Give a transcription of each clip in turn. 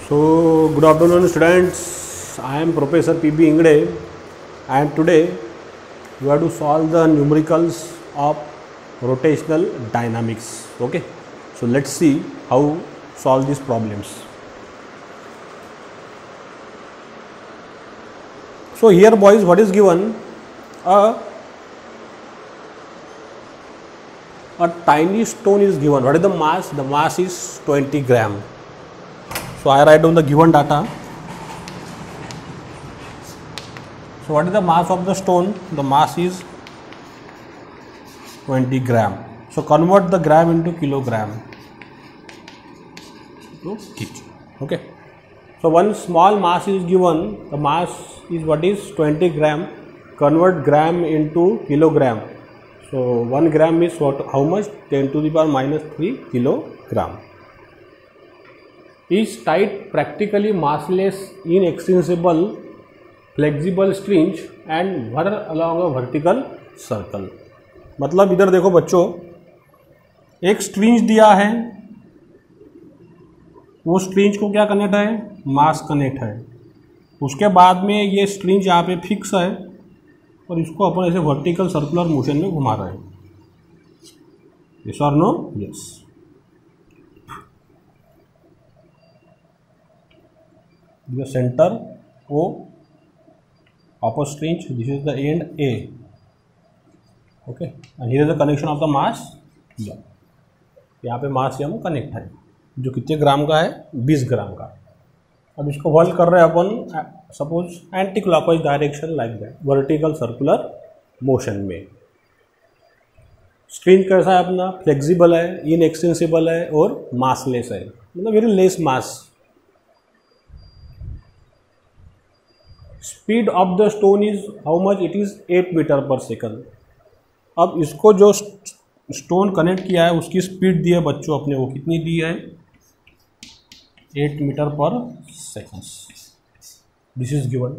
So, good afternoon students. I am Professor P.B. Ingde and today we have to solve the numericals of rotational dynamics. Okay. So, let's see how solve these problems. So, here boys, what is given? A tiny stone is given. What is the mass? The mass is 20 gram. So, I write down the given data. So, what is the mass of the stone? The mass is 20 gram. So, convert the gram into kilogram. Okay. So, one small mass is given. The mass is what is 20 gram. Convert gram into kilogram. So, 1 gram is what? How much? 10 to the power minus 3 kilogram. Is tight, practically massless, inextensible, flexible string and whir along a vertical circle. मतलब इधर देखो बच्चों, एक स्ट्रिंज दिया है, वो स्ट्रिंज को क्या कनेक्ट है? मास कनेक्ट है. उसके बाद में ये स्ट्रिंज यहाँ पे फिक्स है और इसको अपन ऐसे वर्टिकल सर्कुलर मोशन में घुमा रहे हैं. यस और no? Yes. The center O of a string, this is the end A. Okay, and here is the connection of the mass M. यहाँ पे मास M कनेक्ट है जो कितने ग्राम का है? 20 ग्राम का. अब इसको हॉल कर रहे हैं अपन suppose anti clockwise direction like that, vertical circular motion में. स्ट्रिंग कैसा है अपना? फ्लेक्सिबल है, इनएक्सटेंसिबल है और मासलेस है, मतलब very less mass. Speed of the stone is how much? It is 8 metre पर सेकंड. अब इसको जो स्टोन कनेक्ट किया है उसकी स्पीड दी है बच्चों अपने को, कितनी दी है? 8 मीटर पर second. This is given.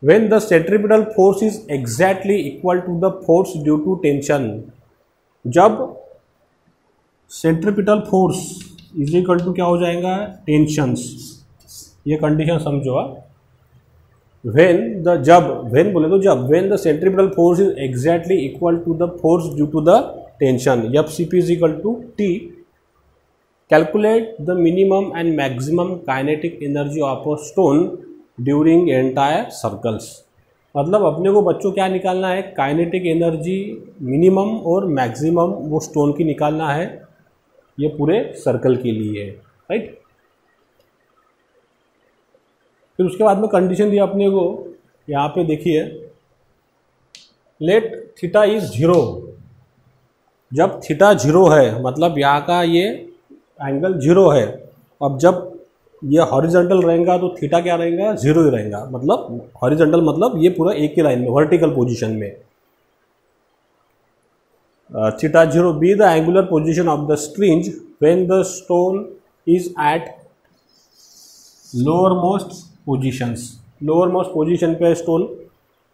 When the centripetal force is exactly equal to the force due to tension. जब centripetal force is equal to क्या हो जाएगा? टेंशंस. ये कंडीशन समझो. व्हेन बोले तो जब when the centripetal force is exactly equal to the force due to the tension, FCP is equal to T. Calculate the minimum and maximum kinetic energy of a stone during entire circles. मतलब अपने को बच्चों क्या निकालना है? Kinetic energy minimum और maximum वो stone की निकालना है, ये पूरे सर्कल के लिए, राइट. फिर उसके बाद में कंडीशन दिया अपने को, यहाँ पे देखिए, लेट थीटा इज 0. जब थीटा 0 है मतलब यहाँ का ये एंगल 0 है. अब जब ये हॉरिजॉन्टल रहेगा तो थीटा क्या रहेगा? 0 ही रहेगा. मतलब हॉरिजॉन्टल मतलब ये पूरा एक ही लाइन में, वर्टिकल पोजीशन में. Theta 0 be the angular position of the strings when the stone is at lowermost positions. Lowermost position पे स्टोन,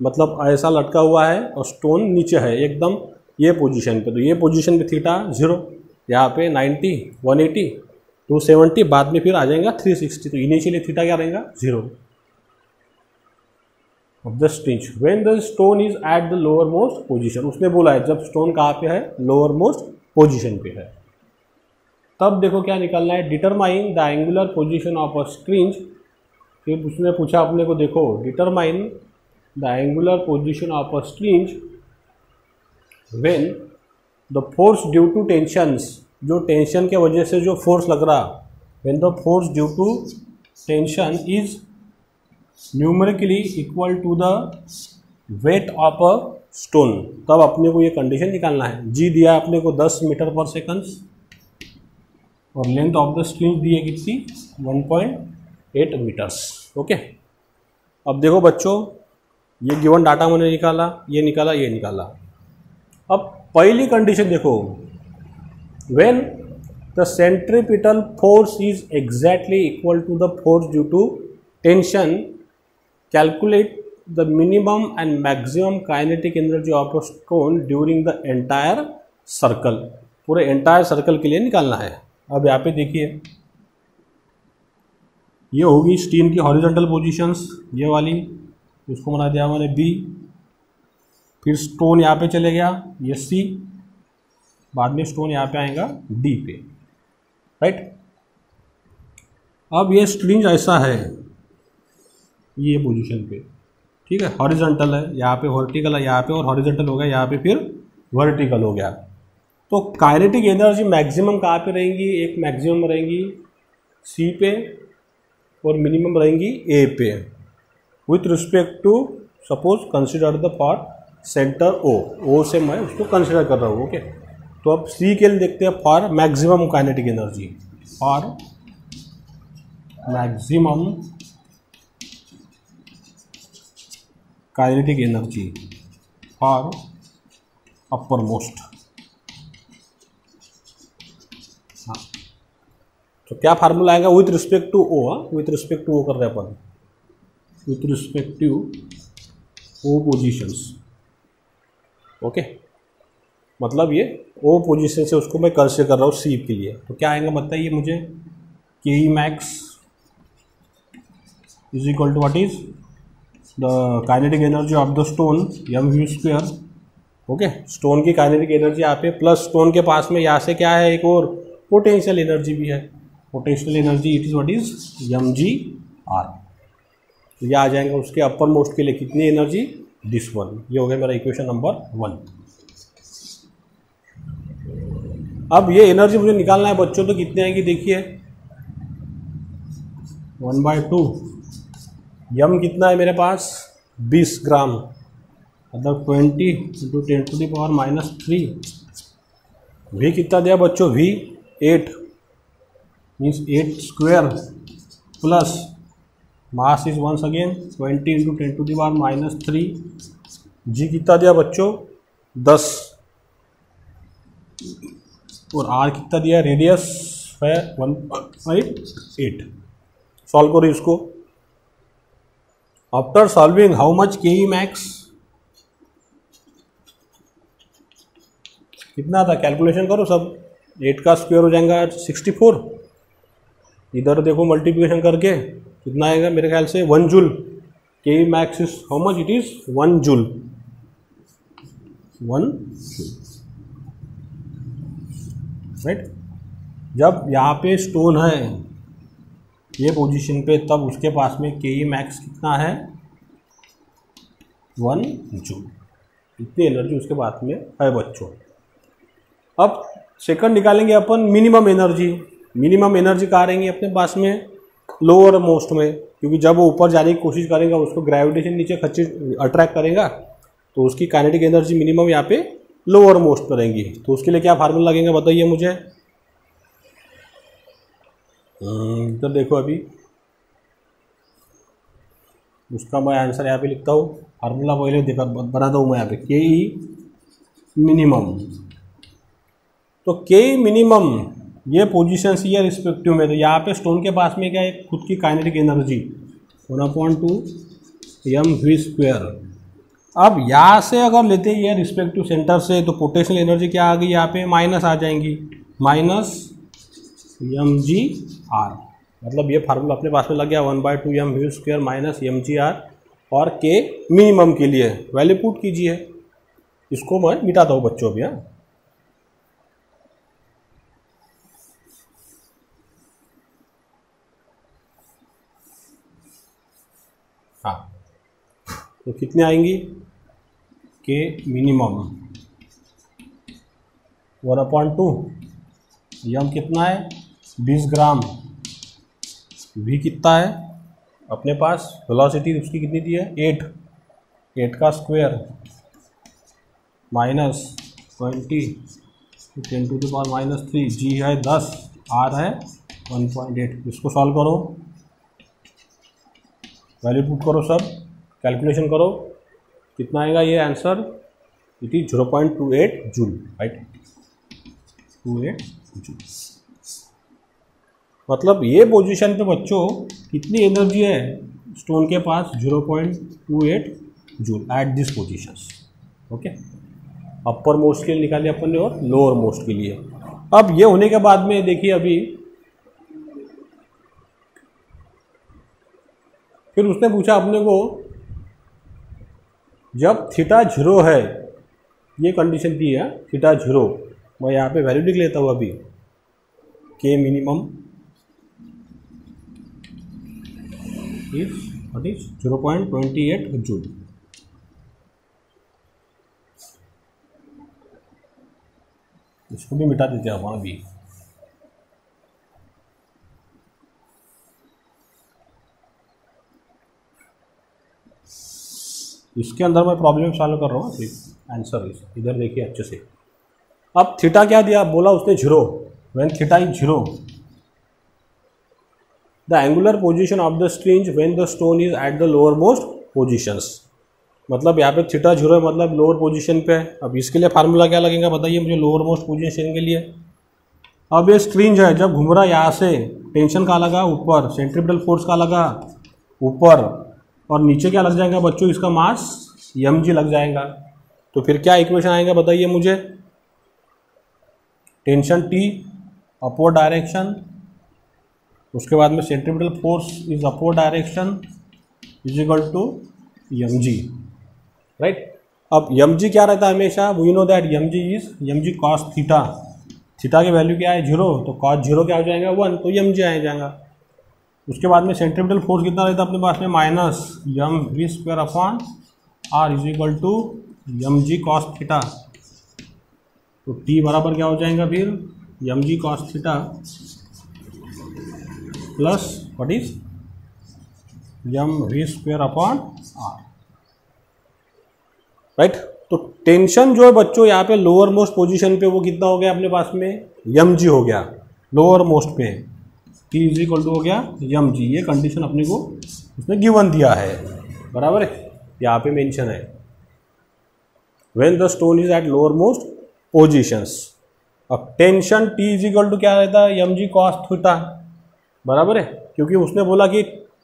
मतलब ऐसा लटका हुआ है और स्टोन नीचे है एकदम ये पोजीशन पे. तो ये पोजीशन पे थीटा 0, यहाँ पे 90, 180, 270, बाद में फिर आ जाएगा 360. तो इनिशियली थीटा क्या रहेगा? 0 of the strings when the stone is at the lowermost position. उसने बोला है जब स्टोन कहाँ पे है? लोअर मोस्ट पोजीशन पे है. तब देखो क्या निकालना है? Determine the angular position of a string. फिर उसने पूछा अपने को, देखो, determine the angular position of a string when the force due to tensions. जो टेंशन के वजह से जो फोर्स लग रहा, when the force due to tension is numerically equal to the weight of a stone. तब अपने को ये कंडीशन निकालना है. जी दिया अपने को 10 मीटर पर सेकंड और लेंथ ऑफ द स्ट्रिंज दी है कितनी? 1.8 मीटर्स. ओके. अब देखो बच्चों, ये गिवन डाटा मैंने निकाला, ये निकाला, ये निकाला. अब पहली कंडीशन देखो, when the centripetal force is exactly equal to the force due to tension, calculate the minimum and maximum kinetic energy of a stone during the entire circle. पूरे एंटायर सर्कल के लिए निकालना है. अब यहाँ पे देखिए, ये होगी स्टीन की हॉरिजॉन्टल पोजीशंस, ये वाली, इसको बना दिया मैंने बी। फिर स्टोन यहाँ पे चले गया, ये सी, बाद में स्टोन यहाँ पे आएगा डी पे, राइट। अब ये स्ट्रिंग ऐसा है ये पोजीशन पे, ठीक है, हॉरिजॉन्टल है, यहाँ पे वर्टिकल है, यहाँ पे और हॉरिजॉन्टल हो गया, यहाँ पे फिर वर्टिकल हो गया। तो काइनेटिक एनर्जी मैक्सिमम कहाँ पे रहेंगी? एक मैक्सिमम रहेंगी सी पे और मिनिमम रहेंगी ए पे, with respect to suppose consider the for center O से मैं उसको कंसिडर कर रहा हूँ, ओके। तो अब सी के लिए देखते हैं for maximum kinetic energy, for maximum kinetic energy for uppermost. हाँ, तो क्या फार्मूला आएगा? With respect to O, with respect to O कर रहे हैं अपन, with respect to O positions, okay. मतलब ये ओ पोजीशन से उसको मैं कंसिडर कर रहा हूँ सी के लिए। तो क्या आएगा बताइए मुझे? K E max is equal to what is the kinetic energy of the stone M we square, okay. Stone की काइनेटिक एनर्जी यहाँ पे, प्लस स्टोन के पास में यहाँ से क्या है, एक और पोटेंशियल एनर्जी भी है, potential energy it is what is m g r. तो ये आ जाएंगे उसके अपर मोस्ट के लिए कितनी एनर्जी? This one. ये हो गया मेरा इक्वेशन नंबर 1। अब ये एनर्जी मुझे निकालना है बच्चों, तो कितने आएंगी देखिए, 1/2 यम कितना है मेरे पास? 20 ग्राम, मतलब 20 × 10⁻³ वी कितना दिया बच्चों? V 8 means 8 square plus mass is once again 20 × 10⁻³ g कितना दिया बच्चों? 10 और आर कितना दिया? रेडियस है 1/8। सॉल्व करो इसको। आफ्टर सॉल्विंग हाउ मच के ई मैक्स कितना था? कैलकुलेशन करो सब। 8 का स्क्वायर हो जाएगा 64, इधर देखो मल्टीप्लिकेशन करके कितना आएगा मेरे ख्याल से 1 joule. K E max is how much? It is 1 joule, 1 joule, right. जब यहाँ पे स्टोन है ये पोजीशन पे, तब उसके पास में के ई मैक्स कितना है? 1 जूल। इतनी एनर्जी उसके पास में है बच्चों। अब सेकंड निकालेंगे अपन मिनिमम एनर्जी। मिनिमम एनर्जी कहाँ रहेंगी अपने पास में? लोअर मोस्ट में, क्योंकि जब वो ऊपर जाने की कोशिश करेगा उसको ग्रेविटेशन नीचे अट्रैक्ट करेगा, तो उसकी काइनेटिक एनर्जी मिनिमम यहाँ पे लोअर मोस्ट पर रहेंगी। तो उसके लिए क्या फार्मूला लगेगा बताइए मुझे? इधर देखो, अभी उसका मैं आंसर यहाँ पे लिखता हूँ। फार्मूला पहले देखा बनाता हूँ मैं यहाँ पे, के ई मिनिमम। तो के ई मिनिमम ये पोजीशन सी है रिस्पेक्टिव में, तो यहाँ पे स्टोन के पास में क्या है? खुद की kinetic energy 1/2 m we square. अब यहाँ से अगर लेते हैं ये रिस्पेक्टिव सेंटर से, तो पोटेंशियल एनर्जी क्या आ गई? यहाँ पे माइनस आ जाएंगी, माइनस एम जी आर। मतलब ये फार्मूला अपने पास में लग गया 1/2 m we square minus m g r. और के मिनिमम के लिए वैल्यू पुट कीजिए। इसको मैं मिटाता हूँ बच्चों अभी। हाँ, तो कितने आएंगी? के मिनिमम 1/2 यम कितना है? 20 ग्राम। वी कितना है अपने पास? वेलोसिटी उसकी कितनी दी है? 8 का स्क्वायर माइनस 20 × 10⁻³ जी है 10, आर है 1.8। इसको सॉल्व करो, वैल्यू पुट करो, सब कैलकुलेशन करो, कितना आएगा ये answer? It is 0.28 joule, right, 28 joule. मतलब ये पोजीशन पे बच्चों कितनी एनर्जी है स्टोन के पास? 0.28 joule at this positions, okay. Upper most के लिए निकाले अपन ने और लोअर मोस्ट के लिए। अब ये होने के बाद में देखिए, अभी फिर उसने पूछा अपने को जब थीटा 0 है, ये कंडीशन दी है थीटा 0, मैं यहाँ पे वैल्यू लिख लेता हूँ अभी, के मिनिमम इज 0.28 जूल। इसको भी मिटा देते हैं अपन अभी। इसके अंदर मैं प्रॉब्लम सॉल्व कर रहा हूँ, आंसर इधर देखिए अच्छे से। अब थीटा क्या दिया, बोला उसने 0, when theta is 0 the angular position of the string when the stone is at the lower most positions. मतलब यहाँ पे थीटा 0 है, मतलब लोअर पोजीशन पे है। अब इसके लिए फार्मूला क्या लगेगा बताइए मुझे, लोअर मोस्ट पोजीशन के लिए। अब ये स्ट्रिंग है, जब घूम रहा है यहाँ से, टेंशन का लगा ऊपर, सेंट्रीपिटल फोर्स का लगा ऊपर, और नीचे क्या लग जाएगा बच्चों, इसका मास mg लग जाएगा। तो फिर क्या इक्वेशन आएगा बताइए मुझे, टेंशन T अपवर्ड डायरेक्शन, उसके बाद में centripetal force is upward direction is equal to mg, right. अब mg क्या रहता है हमेशा, we know that mg is mg cos theta. Theta की वैल्यू क्या है 0, तो cos 0 क्या हो जाएगा 1, तो mg आ जाएगा। उसके बाद में सेंट्रीपिटल फोर्स कितना रहता है अपने पास में, minus mv² upon r is equal to mg cos theta. तो t बराबर क्या हो जाएगा फिर, mg cos theta plus what is mv² upon r, right. तो टेंशन जो है बच्चों यहाँ पे लोअर मोस्ट पोजीशन पे वो कितना हो गया अपने पास में, mg हो गया लोअर मोस्ट पे, t इज इक्वल टू हो गया mg। ये कंडीशन अपने को उसने गिवन दिया है, बराबर है, यहाँ पे मेंशन है when the stone is at lowermost positions. अब tension t is equal to क्या रहता है, mg cos थीटा, बराबर है, क्योंकि उसने बोला कि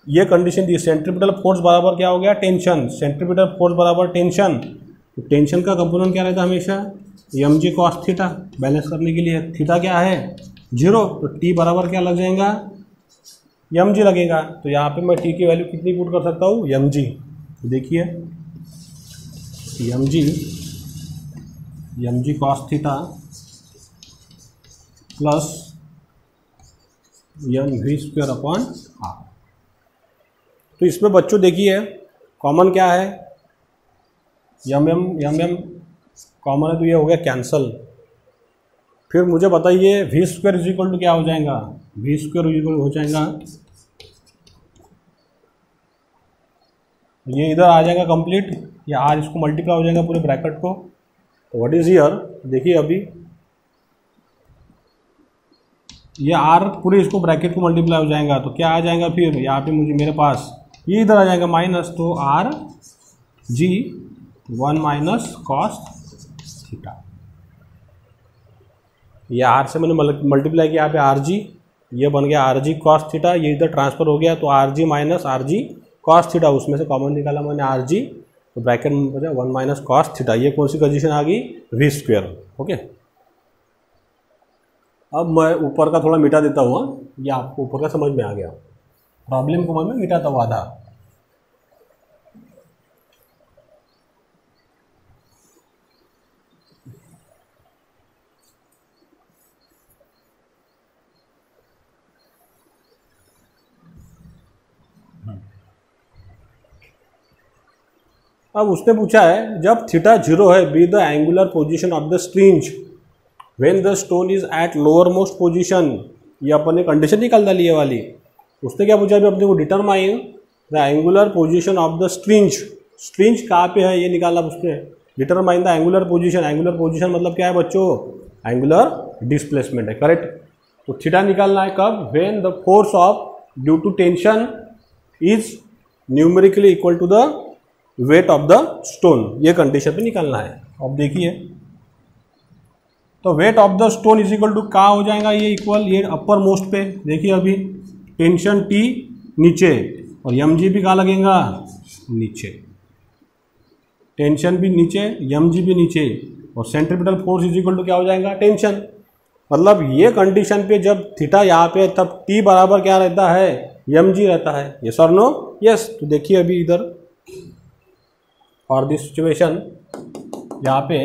ये कंडीशन दी, सेंट्रीपिटल फोर्स बराबर क्या हो गया टेंशन, सेंट्रीपिटल फोर्स बराबर टेंशन। तो टेंशन का कंपोनेंट क्या रहता है हमेशा, mg cos थीटा। बैलेंस करने के लिए थीटा क्या है 0, तो t बराबर क्या लग जाएगा mg लगेगा। तो यहाँ पे मैं t की वैल्यू कितनी पुट कर सकता हूँ, mg। तो देखिए mg cos theta plus mv² upon r। तो इसमें बच्चों देखिए कॉमन क्या है, mm कॉमन है तो ये हो गया कैंसल। फिर मुझे बताइए v² इज इक्वल टू क्या हो जाएगा, v² इक्वल हो जाएगा, ये इधर आ जाएगा कंप्लीट, या r इसको मल्टीप्लाई हो जाएगा पूरे ब्रैकेट को। तो व्हाट इज हियर, देखिए अभी ये r पूरे इसको ब्रैकेट को मल्टीप्लाई हो जाएगा, तो क्या आ जाएगा फिर यहाँ पे मुझे मेरे पास ये इधर आ जाएगा माइनस, तो r g 1 minus cos theta. ये r से मैंने मल्टीप्लाई किया यहाँ पे आर जी, ये बन गया आर जी कॉस थीटा, ये इधर ट्रांसफर हो गया तो are G minus R G cos theta, उसमें से कॉमन निकाला मैंने आर जी, तो ब्रैकेट में बचा 1 माइनस कॉस थीटा। ये कौन सी कंडीशन आ गई, v², ओके। अब मैं ऊपर का थोड़ा मिटा देता हूँ, ये आपको ऊपर का समझ में आ गया, प्रॉब्लम को मैं मिटाता हुआ था। अब उसने पूछा है जब थीटा 0 है, B the angular position of the string when the stone is at lowermost position. ये अपन ने कंडीशन निकाल डाली है वाली। उसने क्या पूछा अभी अपने को, determine the angular position of the string. String कहाँ पे है ये निकाला उसने, determine the angular position. Angular position मतलब क्या है बच्चों, एंगुलर डिस्प्लेसमेंट है, करेक्ट। तो थीटा निकालना है कब, when the force of due to tension is numerically equal to the weight of the stone. ये कंडीशन पे निकालना है। अब देखिए तो weight of the stone is equal to कहाँ हो जाएगा, ये इक्वल ये अपर मोस्ट पे। देखिए अभी टेंशन टी नीचे और mg भी कहाँ लगेगा, नीचे, टेंशन भी नीचे mg भी नीचे, और centripetal force is equal to क्या हो जाएगा, टेंशन। मतलब ये कंडीशन पे जब थीटा यहाँ पे तब t बराबर क्या रहता है, mg रहता है। यस और नो? यस। तो देखिए अभी इधर फॉर दिस सिचुएशन यहाँ पे,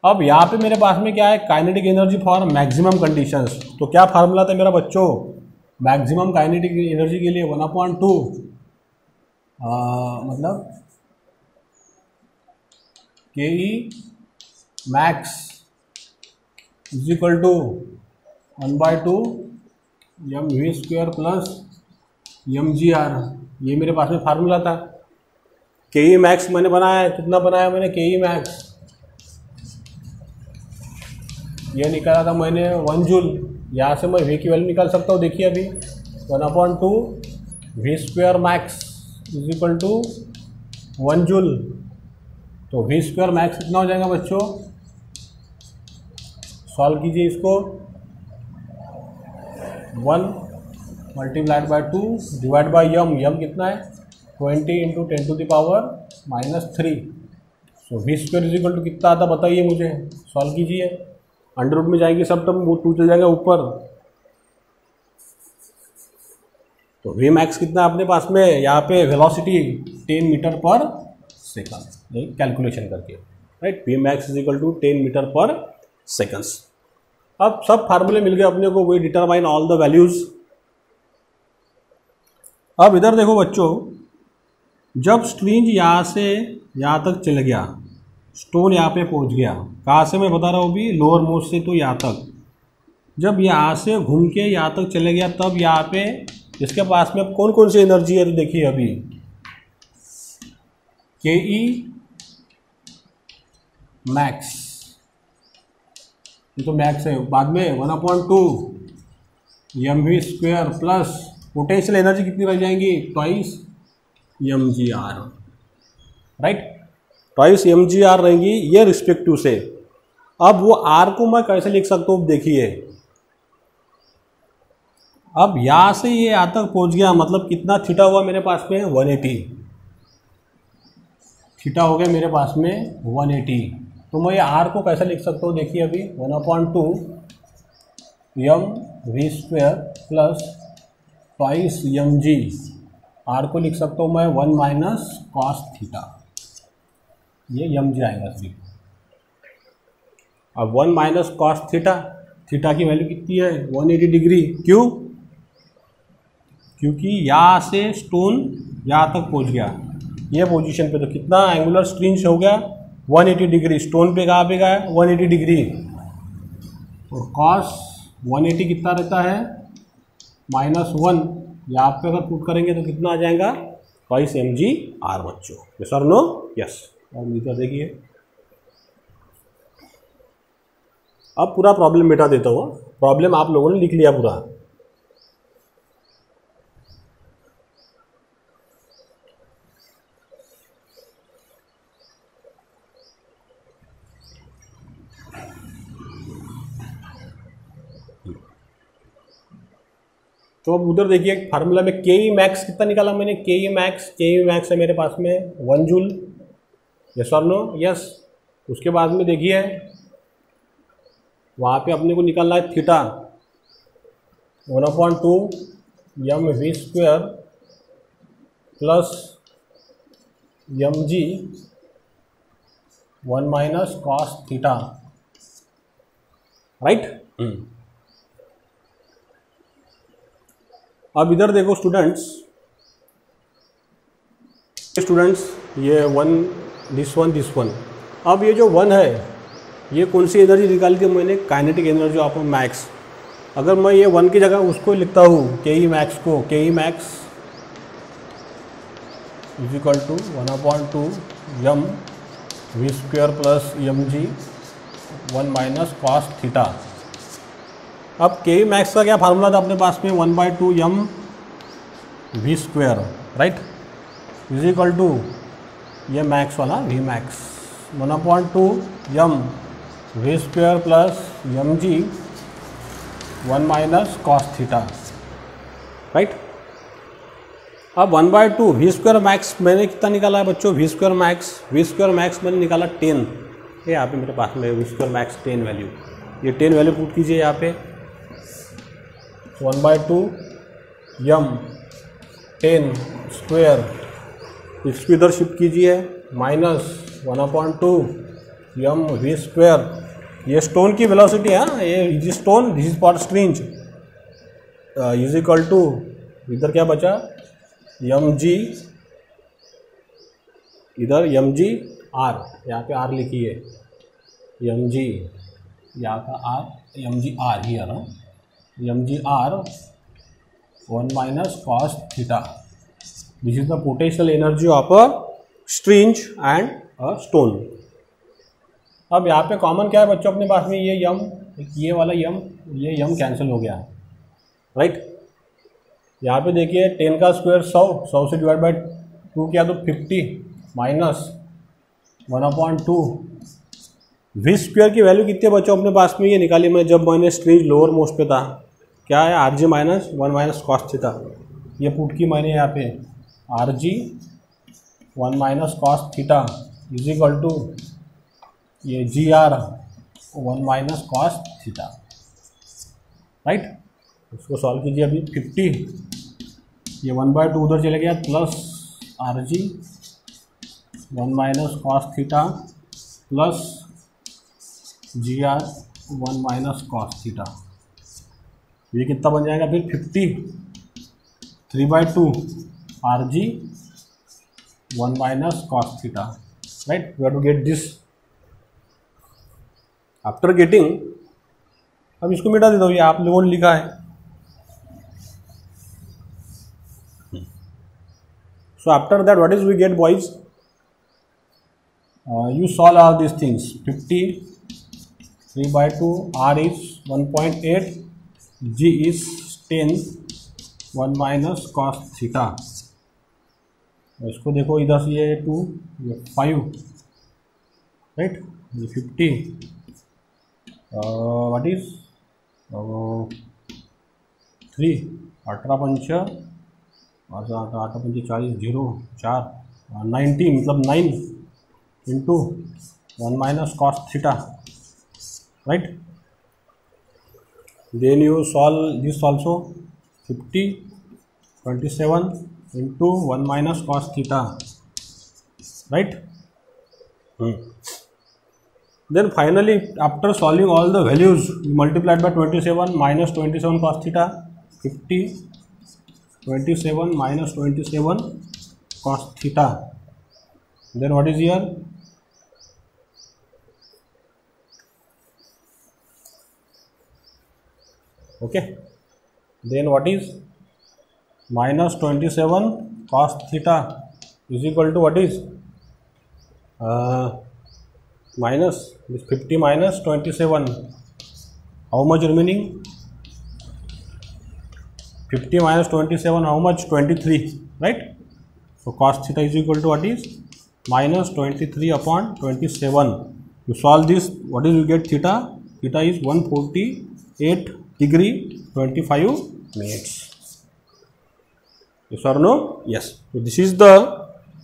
अब यहाँ पे मेरे पास में क्या है, kinetic energy for maximum conditions. तो क्या फार्मूला था मेरा बच्चों, मैक्सिमम काइनेटिक एनर्जी के लिए 1/2 मतलब KE max is equal to 1/2 mv² plus mgr। ये मेरे पास में फार्मूला था। KE मैक्स मैंने बनाया है, कितना बनाया मैंने KE मैक्स, ये निकाला था मैंने 1 जूल। यहाँ से मैं V की वैल्यू निकाल सकता हूँ। देखिए अभी 1/2 v² max is equal to 1 joule. तो v² मैक्स कितना हो जाएगा बच्चों, सॉल्व कीजिए इसको। 1 मल्टीप्लाइड बाय 2 डिवाइड बाय यम कितना है 20 × 10⁻³ 3। v² इज इक्वल टू कितना आता बताइए मुझे, सॉल्व कीजिए। अंडर रूट में जाएंगे सब टर्म, वो 2 चल जाएगा ऊपर। तो v मैक्स कितना अपने पास में, यहाँ पे वेलोसिटी 10 मीटर पर सेकंड कैलकुलेशन करके, right. v max is equal to 10 metre per seconds. अब सब फार्मूले मिल गए अपने को, we determine all the values. अब इधर देखो बच्चों, जब स्ट्रिंग यहाँ से यहाँ तक चल गया, स्टोन यहाँ पे पहुँच गया, कहाँ से मैं बता रहा हूँ अभी, लोअर मोस्ट से तो यहाँ तक। जब यहाँ से घूम के यहाँ तक चले गया, तब यहाँ पे इसके पास में अब कौन कौन सी एनर्जी है, तो देखिए अभी KE मैक्स, ये तो मैक्स है। बाद में 1/2 mv² प्लस पोटेंशियल एनर्जी कितनी रह जाएंगी, twice mgr, right. Twice mgr रहेंगी ये रिस्पेक्टिव से। अब वो r को मैं कैसे लिख सकता हूँ, देखिए अब यहाँ से ये यहाँ तक पहुँच गया, मतलब कितना थीटा हुआ मेरे पास में 180 थीटा हो गया मेरे पास में 180। तो मैं ये r को कैसे लिख सकता हूँ, देखिए अभी 1/2 mv² plus twice mg। r को लिख सकता हूँ मैं 1 - cos थीटा, ये mg आएगा सिर्फ। अब 1 - cos थीटा, थीटा की वैल्यू कितनी है 180 डिग्री। क्यों? क्योंकि यहाँ से स्टोन यहाँ तक पहुँच गया ये पोजीशन पे, तो कितना एंगुलर स्ट्रिंग हो गया 180 डिग्री। स्टोन पे कहाँ पे गया 180 डिग्री, और cos 180 कितना रहता है -1। यहाँ पे अगर पुट करेंगे तो कितना आ जाएगा ट्वाइस mgr बच्चों। यस और नो? यस। और इधर देखिए, अब पूरा प्रॉब्लम मिटा देता हूँ। प्रॉब्लम आप लोगों ने लिख लिया पूरा। तो अब उधर देखिए फार्मूला में KE मैक्स कितना निकाला मैंने, KE मैक्स है मेरे पास में 1 जूल। यस और नो? यस। उसके बाद में देखिए वहाँ पे अपने को निकालना है theta 1/2 mv² plus mg 1 - cos theta, right. अब इधर देखो स्टूडेंट्स, ये दिस वन। अब ये जो 1 है, ये कौन सी एनर्जी निकाली थी मैंने, काइनेटिक एनर्जी ऑफ मैक्स। अगर मैं ये 1 की जगह उसको लिखता हूँ KE मैक्स को, KE max is equal to 1/2 mv² plus mg 1 - cos theta. अब KE मैक्स का क्या फार्मूला था अपने पास में 1/2 mv², right, is equal to ये मैक्स वाला V max 1/2 mv² plus mg 1 - cos theta, right. अब 1/2 v² मैक्स मैंने कितना निकाला है बच्चों, v² मैक्स मैंने निकाला 10। ये यहाँ पे मेरे पास में v² मैक्स 10 वैल्यू, ये 10 वैल्यू पुट कीजिए यहाँ पे 1/2 10 स्क्वायर, इसको इधर शिफ्ट कीजिए, -1/2 mv स्क्वायर। ये स्टोन की वेलोसिटी है, ये stone, this is for string, is equal to, इधर क्या बचा, mg, इधर mg r, यहाँ पे r लिखिए, mg, यहाँ का r, mg r here, mg r 1 minus cos theta, this is the potential energy of a string and a stone. अब यहाँ पे कॉमन क्या है बच्चों अपने पास में, ये यम, ये वाला यम, ये यम कैंसिल हो गया, राइट। यहाँ पे देखिए 10 का स्क्वायर 100 से डिवाइड बाय 2 किया तो 50 माइनस 1/2 वी स्क्वायर की वैल्यू कितने बच्चों अपने पास में, ये निकाली मैं जब मैंने स्ट्रिंज लोअर मोस्ट पे था, क्या है, R G minus 1 minus cos theta, ये पुट की मैंने यहाँ पे R G 1 minus cos theta is equal to ये G R 1 minus cos theta, right. इसको सॉल्व कीजिए अभी, 50, ये 1/2 उधर चले गया, plus R G 1 minus cos theta plus G R 1 minus cos theta, ये कितना बन जाएगा फिर, 50, 3/2 R G 1 minus cos theta, right. We have to get this. After getting, अब इसको मिटा देता हूँ, ये आप लोगों ने लिखा है। So after that what is we get boys, you solve all these things, 50, 3/2, r is 1.8, g is 10, 1 minus cos theta, इसको देखो इधर से ये 2, ये 5, राइट, ये 50, व्हाट इज 3, 18 पंच 40, 0 4, 90 मतलब 9 into 1 minus cos theta, right. Then you solve this also, 50, 27 into 1 minus cos theta, right. Then finally after solving all the values, you multiplied by 27 minus 27 cos theta, 50, 27 minus 27 cos theta, then what is here, okay, then what is minus 27 cos theta is equal to what is minus this 50 minus 27, how much remaining, 50 minus 27, how much, 23, right. So cos theta is equal to what is minus 23/27. You solve this, what is you get, theta, theta is 148 degree 25 minutes. Yes or no? Yes. So this is the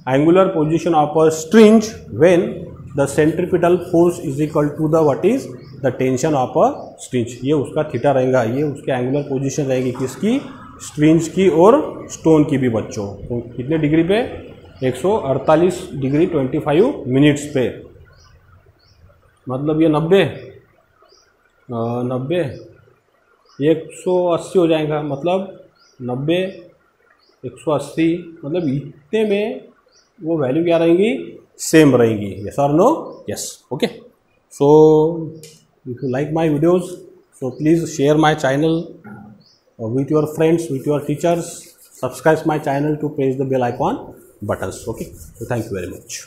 angular position of a string when the centripetal force is equal to the what is the tension of a string. ये उसका theta रहेगा, ये उसके angular position रहेगी किसकी, स्ट्रिंज की और stone की भी बच्चों। तो कितने डिग्री पे, 148 डिग्री 25 मिनट्स पे, मतलब ये 90 180 हो जाएगा, मतलब 90 180, मतलब इतने में वो वैल्यू क्या रहेंगी, सेम रहेंगी। यस और no? Yes. Okay, so if you like my videos, so please share my channel with your friends, with your teachers. Subscribe my channel to press the bell icon buttons. Okay, so thank you very much.